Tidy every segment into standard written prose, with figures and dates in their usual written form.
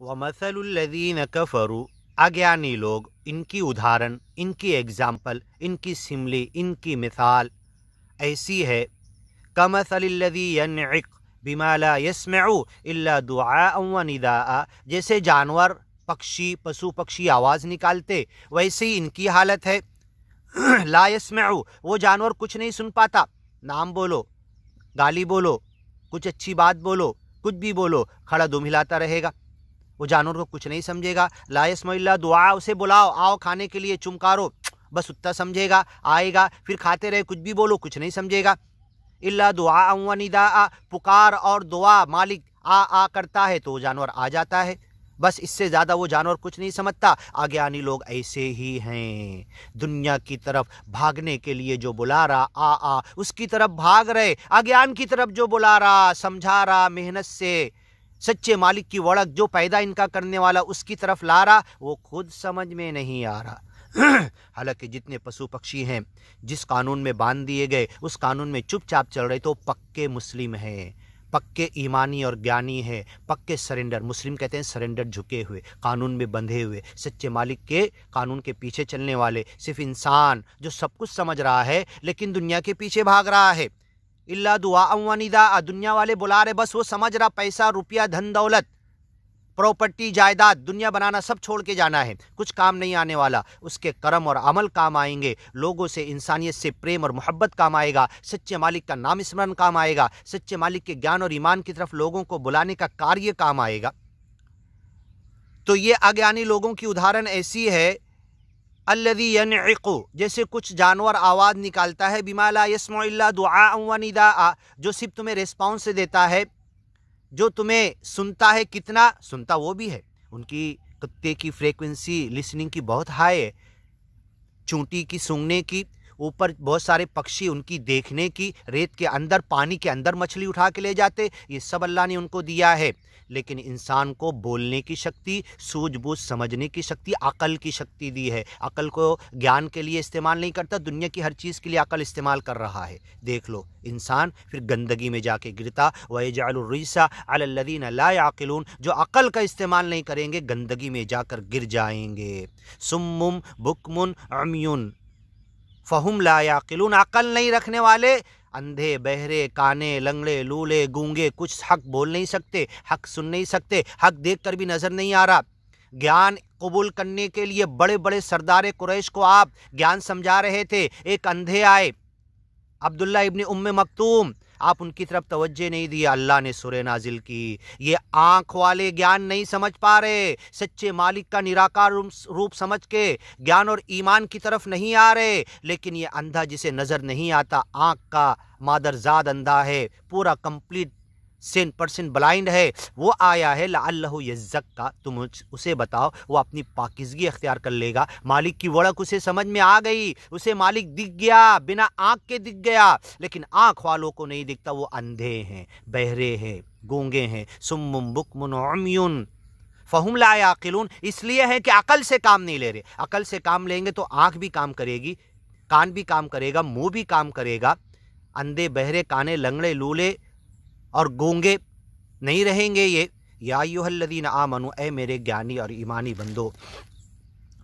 वमसलुल्लज़ीन कफ़रू, अज्ञानी लोग, इनकी उदाहरण, इनकी एग्जाम्पल, इनकी सिमली, इनकी मिसाल ऐसी है कमसलिल्लज़ी यनइक़ बिमा ला यस्मउ इल्ला दुआअन व निदाअ, जैसे जानवर पक्षी पशु पक्षी आवाज़ निकालते वैसे ही इनकी हालत है। ला यस्मउ, वो जानवर कुछ नहीं सुन पाता, नाम बोलो, गाली बोलो, कुछ अच्छी बात बोलो, कुछ भी बोलो, खड़ा दुम हिलाता रहेगा, वो जानवर को कुछ नहीं समझेगा। ला यस्मउ इल्ला दुआ, उसे बुलाओ, आओ खाने के लिए, चुमकारो, बस उतना समझेगा, आएगा, फिर खाते रहे, कुछ भी बोलो, कुछ नहीं समझेगा। इल्ला दुआ व निदाअ, पुकार और दुआ, मालिक आ करता है तो वो जानवर आ जाता है, बस इससे ज़्यादा वो जानवर कुछ नहीं समझता। अज्ञानी लोग ऐसे ही हैं, दुनिया की तरफ भागने के लिए जो बुला रहा आ उसकी तरफ भाग रहे, अज्ञान की तरफ जो बुला रहा, समझा रहा, मेहनत से सच्चे मालिक की वड़क जो पैदा इनका करने वाला उसकी तरफ ला रहा, वो खुद समझ में नहीं आ रहा। हालांकि जितने पशु पक्षी हैं जिस कानून में बांध दिए गए उस कानून में चुपचाप चल रहे तो पक्के मुस्लिम हैं, पक्के ईमानी और ज्ञानी है, पक्के सरेंडर, मुस्लिम कहते हैं सरेंडर, झुके हुए, कानून में बंधे हुए, सच्चे मालिक के कानून के पीछे चलने वाले। सिर्फ इंसान जो सब कुछ समझ रहा है लेकिन दुनिया के पीछे भाग रहा है। इल्ला दुआ व निदा, दुनिया वाले बुला रहे, बस वो समझ रहा पैसा रुपया धन दौलत प्रॉपर्टी जायदाद दुनिया बनाना सब छोड़ के जाना है, कुछ काम नहीं आने वाला। उसके कर्म और अमल काम आएंगे, लोगों से इंसानियत से प्रेम और मोहब्बत काम आएगा, सच्चे मालिक का नाम स्मरण काम आएगा, सच्चे मालिक के ज्ञान और ईमान की तरफ लोगों को बुलाने का कार्य काम आएगा। तो ये अज्ञानी लोगों की उदाहरण ऐसी है, अल्लज़ी यनइक़ु, जैसे कुछ जानवर आवाज़ निकालता है, बिमा ला यस्मउ इल्ला दुआअन व निदाअ, जो सिर्फ तुम्हें रिस्पॉन्स देता है, जो तुम्हें सुनता है, कितना सुनता वो भी है, उनकी कुत्ते की फ्रीक्वेंसी लिसनिंग की बहुत हाई है, चूंटी की सूंघने की, ऊपर बहुत सारे पक्षी उनकी देखने की, रेत के अंदर पानी के अंदर मछली उठा के ले जाते, ये सब अल्लाह ने उनको दिया है। लेकिन इंसान को बोलने की शक्ति, सूझबूझ समझने की शक्ति, अकल की शक्ति दी है। अकल को ज्ञान के लिए इस्तेमाल नहीं करता, दुनिया की हर चीज़ के लिए अकल इस्तेमाल कर रहा है। देख लो इंसान फिर गंदगी में जाके गिरता, वयजअलुर रिज्सा अलल्लज़ीना ला याक़िलून, जो अकल का इस्तेमाल नहीं करेंगे गंदगी में जाकर गिर जाएंगे। सुम्मुम बुकमुन उम्युन फ़हुम ला याक़िलून, अकल नहीं रखने वाले, अंधे बहरे काने लंगड़े लूले गूंगे, कुछ हक बोल नहीं सकते, हक सुन नहीं सकते, हक देखकर भी नज़र नहीं आ रहा। ज्ञान कबूल करने के लिए बड़े बड़े सरदार कुरैश को आप ज्ञान समझा रहे थे, एक अंधे आए, अब्दुल्ला इब्न उम्मे मक्तूम, आप उनकी तरफ तवज्जो नहीं दिया, अल्लाह ने सूरह नाजिल की। ये आँख वाले ज्ञान नहीं समझ पा रहे, सच्चे मालिक का निराकार रूप समझ के ज्ञान और ईमान की तरफ नहीं आ रहे। लेकिन ये अंधा जिसे नज़र नहीं आता, आँख का मादरजाद अंधा है, पूरा कंप्लीट 100% ब्लाइंड है, वो आया है लअल्लहु यज़्ज़क्का, तुम उसे बताओ वो अपनी पाकिज़गी अख्तियार कर लेगा। मालिक की वड़क उसे समझ में आ गई, उसे मालिक दिख गया, बिना आँख के दिख गया। लेकिन आँख वालों को नहीं दिखता, वो अंधे हैं, बहरे हैं, गूंगे हैं। सुम्मुम बुकमुन उम्युन फ़हुम ला याक़िलून, इसलिए है कि अकल से काम नहीं ले रहे। अकल से काम लेंगे तो आँख भी काम करेगी, कान भी काम करेगा, मुँह भी काम करेगा। अंधे बहरे काने लंगड़े लूले और गूंगे नहीं रहेंगे ये। या अय्युहल्लज़ीना आमनू, ए मेरे ज्ञानी और ईमानी बंदो,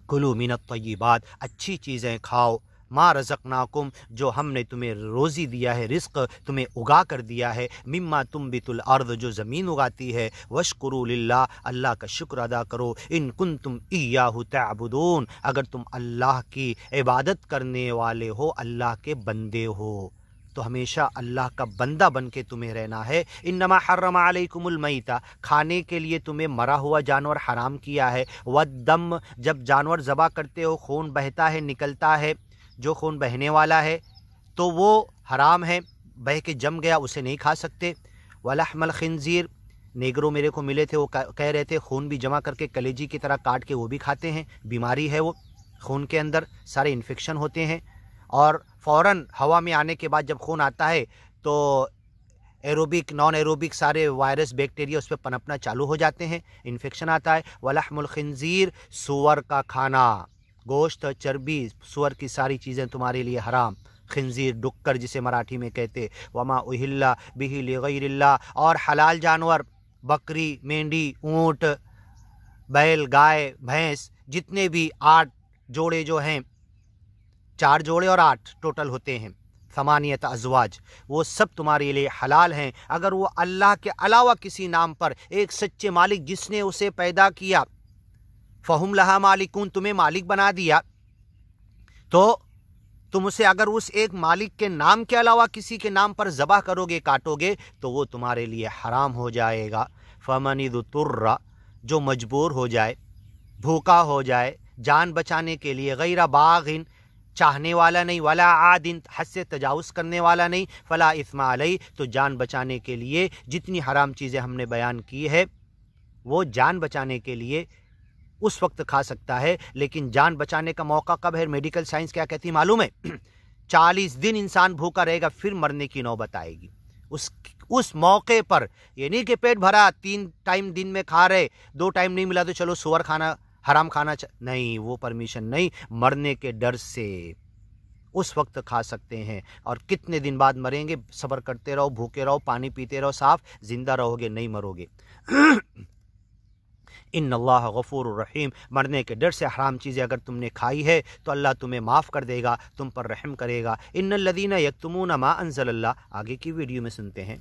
कुलू मिनत तय्यिबात, अच्छी चीज़ें खाओ, मा रज़क़नाकुम, जो हमने तुम्हें रोज़ी दिया है, रिज़्क़ तुम्हें उगा कर दिया है, मिम्मा तुम्बितुल अर्द, जो ज़मीन उगाती है, वशकुरू लिल्लाह, अल्लाह का शुक्र अदा करो, इन कुंतुम इय्याहु तअबुदून, अगर तुम अल्लाह की इबादत करने वाले हो, अल्लाह के बंदे हो, तो हमेशा अल्लाह का बंदा बन के तुम्हें रहना है। इन्नमा हर्रमा अलैकुमुल मैता, खाने के लिए तुम्हें मरा हुआ जानवर हराम किया है। वद्दम, जब जानवर ज़बा करते हो खून बहता है, निकलता है, जो खून बहने वाला है तो वो हराम है, बह के जम गया उसे नहीं खा सकते। वलहमल खिंजीर, नेगरों मेरे को मिले थे, वो कह रहे थे खून भी जमा करके कलेजी की तरह काट के वो भी खाते हैं, बीमारी है वो, खून के अंदर सारे इन्फेक्शन होते हैं, और फ़ौरन हवा में आने के बाद जब खून आता है तो एरोबिक नॉन एरोबिक सारे वायरस बैक्टीरिया उस पर पनपना चालू हो जाते हैं, इन्फेक्शन आता है। वलहमुल खिंजीर, सूअर का खाना, गोश्त चर्बी सूअर की सारी चीज़ें तुम्हारे लिए हराम। खिंजीर डुक्कर जिसे मराठी में कहते, वमा उहिल्ला बिही लिगैरिल्लाह, और हलाल जानवर बकरी, मेंढी, ऊँट, बैल, गाय, भैंस, जितने भी 8 जोड़े जो हैं, 4 जोड़े और 8 टोटल होते हैं, समानियत अज़वाज, वो सब तुम्हारे लिए हलाल हैं। अगर वो अल्लाह के अलावा किसी नाम पर एक सच्चे मालिक जिसने उसे पैदा किया, फ़हुम लहा मालिकून, तुम्हें मालिक बना दिया, तो तुम उसे अगर उस एक मालिक के नाम के अलावा किसी के नाम पर ज़बह करोगे, काटोगे, तो वो तुम्हारे लिए हराम हो जाएगा। फ़मनिदुतुर्रा, जो मजबूर हो जाए, भूखा हो जाए, जान बचाने के लिए, गैर बागिन, चाहने वाला नहीं, वला आदिन, हद से तजावुज़ करने वाला नहीं, फ़ला इस्मा अलैह, तो जान बचाने के लिए जितनी हराम चीज़ें हमने बयान की है वो जान बचाने के लिए उस वक्त खा सकता है। लेकिन जान बचाने का मौका कब है? मेडिकल साइंस क्या कहती है मालूम है? 40 दिन इंसान भूखा रहेगा, फिर मरने की नौबत आएगी। उस मौके पर ये नहीं कि पेट भरा, 3 टाइम दिन में खा रहे, 2 टाइम नहीं मिला तो चलो सुअर खाना, हराम खाना नहीं, वो परमिशन नहीं। मरने के डर से उस वक्त खा सकते हैं। और कितने दिन बाद मरेंगे? सब्र करते रहो, भूखे रहो, पानी पीते रहो, साफ जिंदा रहोगे, नहीं मरोगे। इन्नल्लाह गफूरुर रहीम, मरने के डर से हराम चीज़ें अगर तुमने खाई है तो अल्लाह तुम्हें माफ़ कर देगा, तुम पर रहम करेगा। इन्नल्लज़ीना यक्तुमूना मा अंज़लल्लाह, आगे की वीडियो में सुनते हैं।